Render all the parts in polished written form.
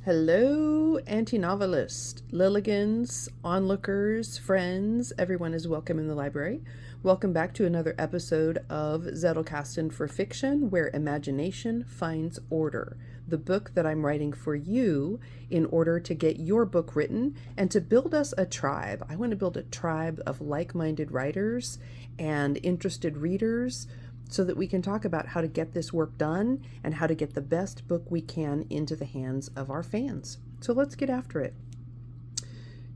Hello, anti-novelist, Lilligans, onlookers, friends, everyone is welcome in the library. Welcome back to another episode of Zettelkasten for Fiction, where imagination finds order. The book that I'm writing for you in order to get your book written and to build us a tribe. I want to build a tribe of like-minded writers and interested readers so that we can talk about how to get this work done and how to get the best book we can into the hands of our fans. So let's get after it.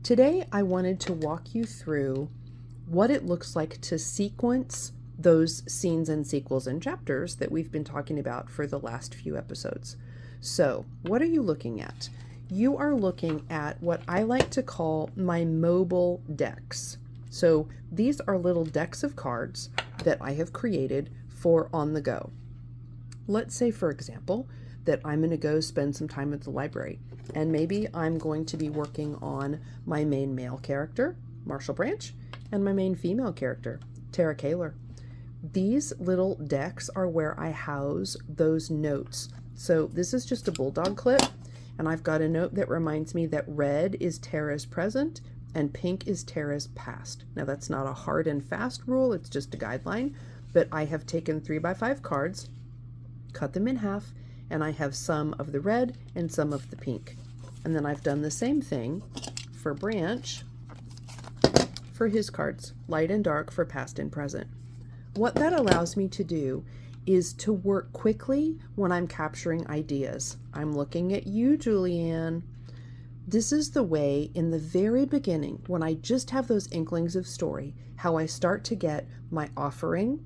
Today, I wanted to walk you through what it looks like to sequence those scenes and sequels and chapters that we've been talking about for the last few episodes. So, what are you looking at? You are looking at what I like to call my mobile decks. So, these are little decks of cards that I have created for on the go. Let's say, for example, that I'm going to go spend some time at the library, and maybe I'm going to be working on my main male character, Marshall Branch, and my main female character, Tara Kaler. These little decks are where I house those notes. So this is just a bulldog clip, and I've got a note that reminds me that red is Tara's present and pink is Tara's past. Now that's not a hard and fast rule, it's just a guideline, but I have taken 3x5 cards, cut them in half, and I have some of the red and some of the pink. And then I've done the same thing for Branch for his cards, light and dark for past and present. What that allows me to do is to work quickly when I'm capturing ideas. I'm looking at you, Julianne. This is the way in the very beginning, when I just have those inklings of story, how I start to get my offering,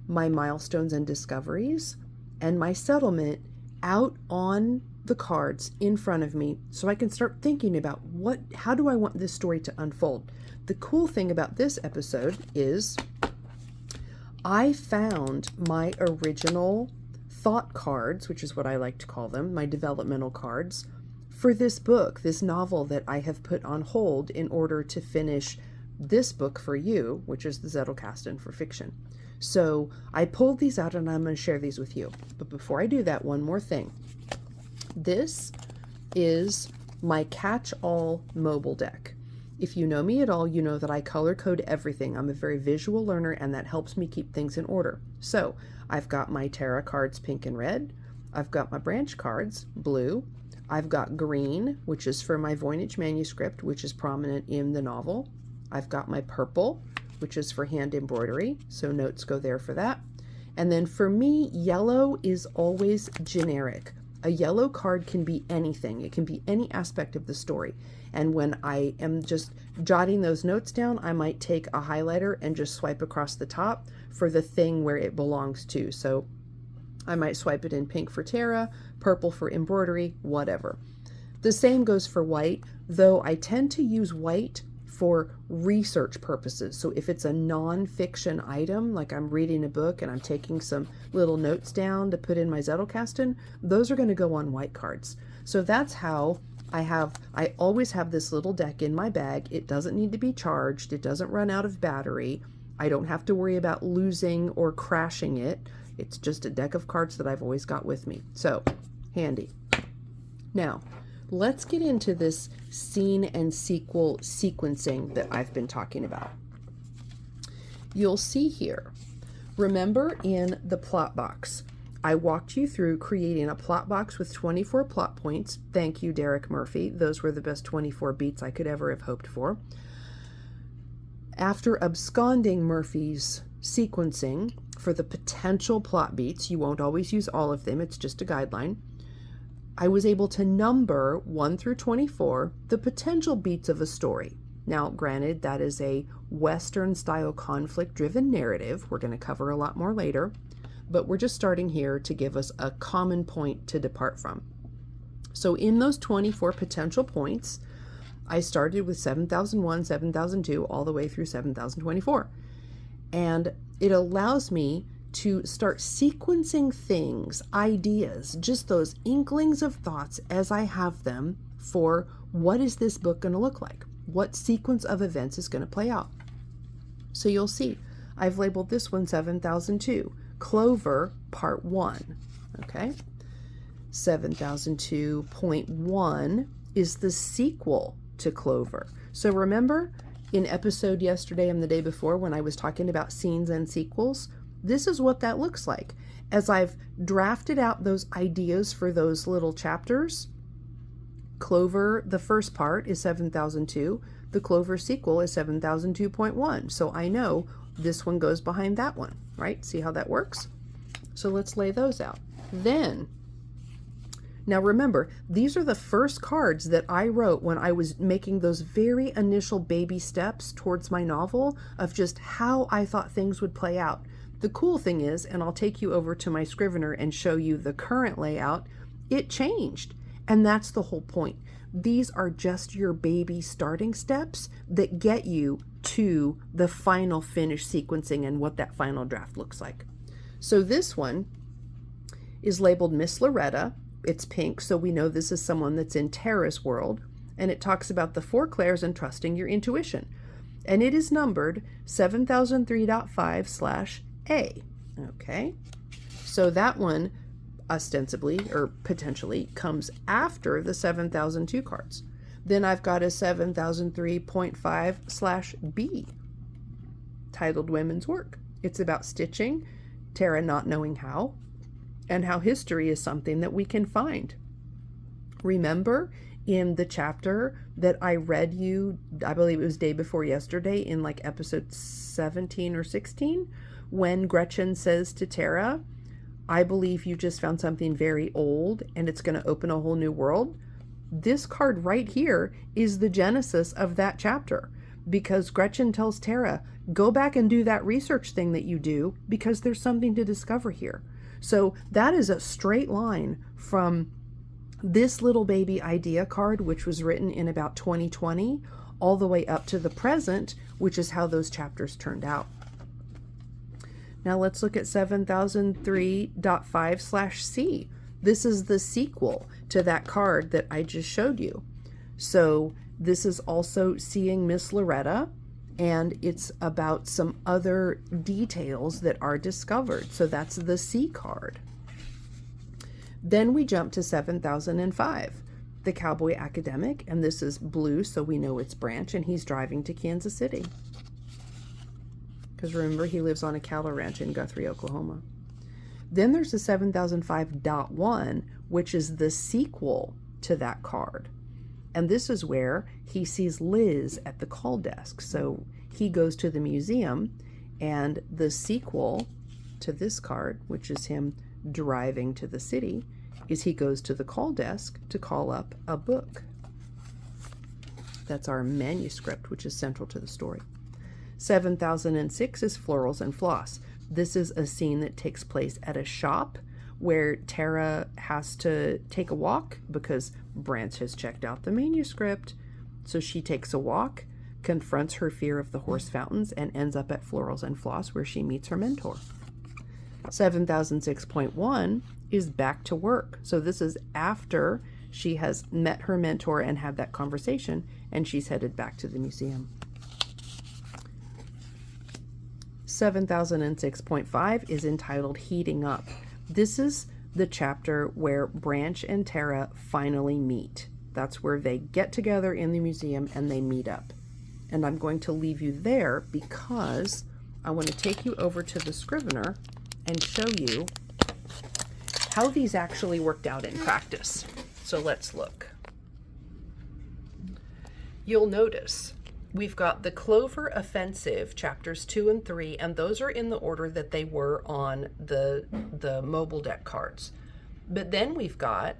my milestones and discoveries, and my settlement out on the cards in front of me so I can start thinking about how do I want this story to unfold. The cool thing about this episode is I found my original thought cards, which is what I like to call them, my developmental cards, for this book, this novel that I have put on hold in order to finish this book for you, which is the Zettelkasten for Fiction. So I pulled these out and I'm going to share these with you. But before I do that, one more thing. This is my catch-all mobile deck. If you know me at all, you know that I color code everything. I'm a very visual learner, and that helps me keep things in order. So I've got my Tara cards pink and red. I've got my Branch cards blue. I've got green, which is for my Voynich manuscript, which is prominent in the novel. I've got my purple, which is for hand embroidery, so notes go there for that. And then for me, yellow is always generic. A yellow card can be anything. It can be any aspect of the story. And when I am just jotting those notes down, I might take a highlighter and just swipe across the top for the thing where it belongs to. So I might swipe it in pink for Tara, purple for embroidery, whatever. The same goes for white, though I tend to use white for research purposes. So if it's a non-fiction item, like I'm reading a book and I'm taking some little notes down to put in my Zettelkasten, those are going to go on white cards. So that's how I always have this little deck in my bag. It doesn't need to be charged. It doesn't run out of battery. I don't have to worry about losing or crashing it. It's just a deck of cards that I've always got with me. So handy. Now, let's get into this scene and sequel sequencing that I've been talking about. You'll see here, remember in the plot box, I walked you through creating a plot box with 24 plot points. Thank you, Derek Murphy. Those were the best 24 beats I could ever have hoped for. After absconding Murphy's sequencing for the potential plot beats, you won't always use all of them, it's just a guideline, I was able to number 1 through 24 the potential beats of a story. Now, granted, that is a Western-style conflict-driven narrative. We're going to cover a lot more later, but we're just starting here to give us a common point to depart from. So in those 24 potential points, I started with 7001, 7002, all the way through 7024. And it allows me to start sequencing things, ideas, just those inklings of thoughts as I have them for what is this book going to look like? What sequence of events is going to play out? So you'll see, I've labeled this one 7002, Clover Part 1, okay? 7002.1 is the sequel to Clover. So remember in episode yesterday and the day before when I was talking about scenes and sequels, this is what that looks like. As I've drafted out those ideas for those little chapters, Clover, the first part, is 7002. The Clover sequel is 7002.1. So I know this one goes behind that one, right? See how that works? So let's lay those out. Then, now remember, these are the first cards that I wrote when I was making those very initial baby steps towards my novel of just how I thought things would play out. The cool thing is, and I'll take you over to my Scrivener and show you the current layout, it changed. And that's the whole point. These are just your baby starting steps that get you to the final finished sequencing and what that final draft looks like. So this one is labeled Miss Loretta. It's pink, so we know this is someone that's in Tara's world. And it talks about the 4 Claires and trusting your intuition. And it is numbered 7003.5/A. Okay, so that one ostensibly or potentially comes after the 7002 cards. Then I've got a 7003.5/B titled Women's Work. It's about stitching, Tara not knowing how, and how history is something that we can find. Remember in the chapter that I read you, I believe it was day before yesterday in like episode 17 or 16, when Gretchen says to Tara, I believe you just found something very old and it's going to open a whole new world. This card right here is the genesis of that chapter, because Gretchen tells Tara, go back and do that research thing that you do because there's something to discover here. So that is a straight line from this little baby idea card, which was written in about 2020, all the way up to the present, which is how those chapters turned out. Now let's look at 7003.5/C. This is the sequel to that card that I just showed you. So this is also Seeing Miss Loretta, and it's about some other details that are discovered. So that's the C card. Then we jump to 7005, the Cowboy Academic, and this is blue, so we know it's Branch, and he's driving to Kansas City. Because remember, he lives on a cattle ranch in Guthrie, Oklahoma. Then there's the 7005.1, which is the sequel to that card. And this is where he sees Liz at the call desk. So he goes to the museum, and the sequel to this card, which is him driving to the city, is he goes to the call desk to call up a book. That's our manuscript, which is central to the story. 7006 is Florals and Floss. This is a scene that takes place at a shop where Tara has to take a walk because Branch has checked out the manuscript. So she takes a walk, confronts her fear of the horse fountains, and ends up at Florals and Floss where she meets her mentor. 7006.1 is Back to Work. So this is after she has met her mentor and had that conversation, and she's headed back to the museum. 7006.5 is entitled Heating Up. This is the chapter where Branch and Tara finally meet. That's where they get together in the museum and they meet up. And I'm going to leave you there because I want to take you over to the Scrivener and show you how these actually worked out in practice. So let's look. You'll notice we've got the Clover Offensive, chapters 2 and 3, and those are in the order that they were on the mobile deck cards. But then we've got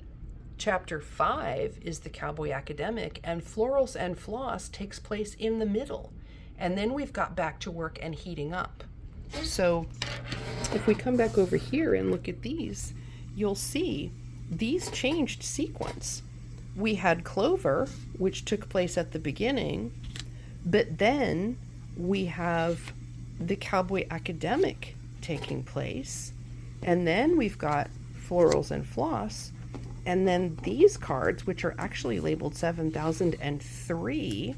chapter 5 is the Cowboy Academic, and Florals and Floss takes place in the middle. And then we've got Back to Work and Heating Up. So if we come back over here and look at these, you'll see these changed sequence. We had Clover, which took place at the beginning, but then we have the Cowboy Academic taking place, and then we've got Florals and Floss, and then these cards, which are actually labeled 7003,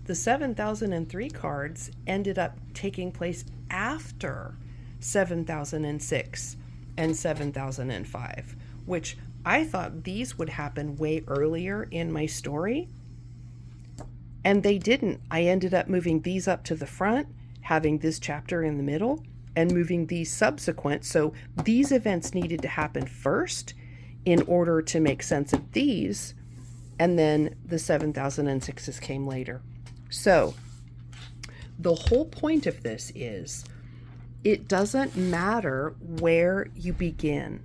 the 7003 cards ended up taking place after 7006 and 7005, which I thought these would happen way earlier in my story, and they didn't. I ended up moving these up to the front, having this chapter in the middle, and moving these subsequent. So these events needed to happen first in order to make sense of these, and then the 7006s came later. So the whole point of this is it doesn't matter where you begin.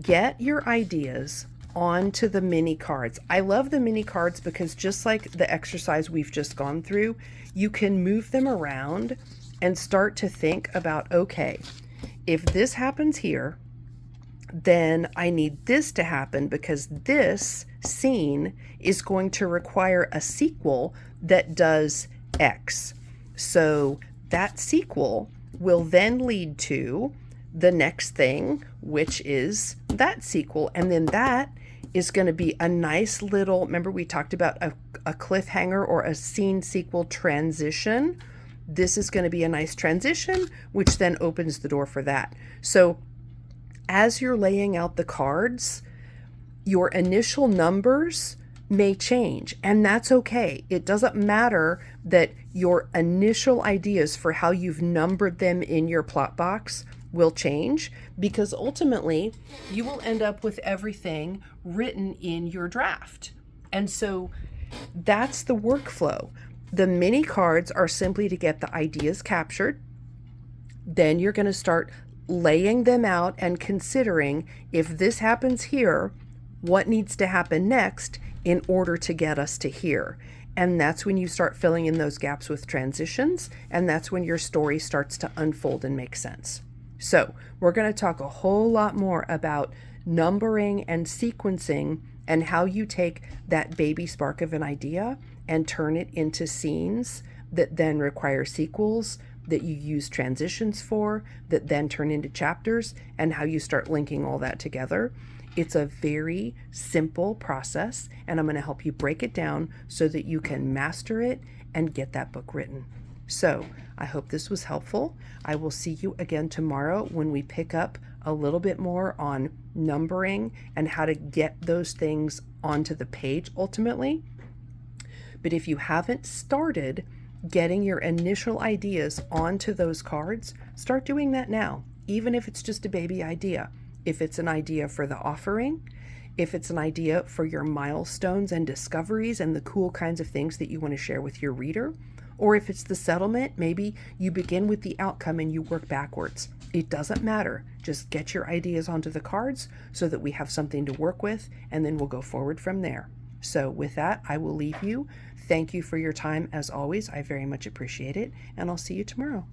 Get your ideas onto the mini cards. I love the mini cards because just like the exercise we've just gone through, you can move them around and start to think about, okay, if this happens here, then I need this to happen because this scene is going to require a sequel that does X. So that sequel will then lead to the next thing, which is that sequel. And then that is going to be a nice little, remember we talked about a cliffhanger or a scene sequel transition. This is going to be a nice transition, which then opens the door for that. So as you're laying out the cards, your initial numbers may change, and that's okay. It doesn't matter that your initial ideas for how you've numbered them in your plot box will change, because ultimately you will end up with everything written in your draft. And so that's the workflow. The mini cards are simply to get the ideas captured. Then you're going to start laying them out and considering, if this happens here, what needs to happen next in order to get us to here. And that's when you start filling in those gaps with transitions, and that's when your story starts to unfold and make sense. So we're going to talk a whole lot more about numbering and sequencing and how you take that baby spark of an idea and turn it into scenes that then require sequels, that you use transitions for, that then turn into chapters, and how you start linking all that together. It's a very simple process, and I'm going to help you break it down so that you can master it and get that book written. So I hope this was helpful. I will see you again tomorrow when we pick up a little bit more on numbering and how to get those things onto the page ultimately. But if you haven't started getting your initial ideas onto those cards, start doing that now, even if it's just a baby idea. If it's an idea for the offering, if it's an idea for your milestones and discoveries and the cool kinds of things that you want to share with your reader, or if it's the settlement, maybe you begin with the outcome and you work backwards. It doesn't matter. Just get your ideas onto the cards so that we have something to work with, and then we'll go forward from there. So with that, I will leave you. Thank you for your time as always. I very much appreciate it, and I'll see you tomorrow.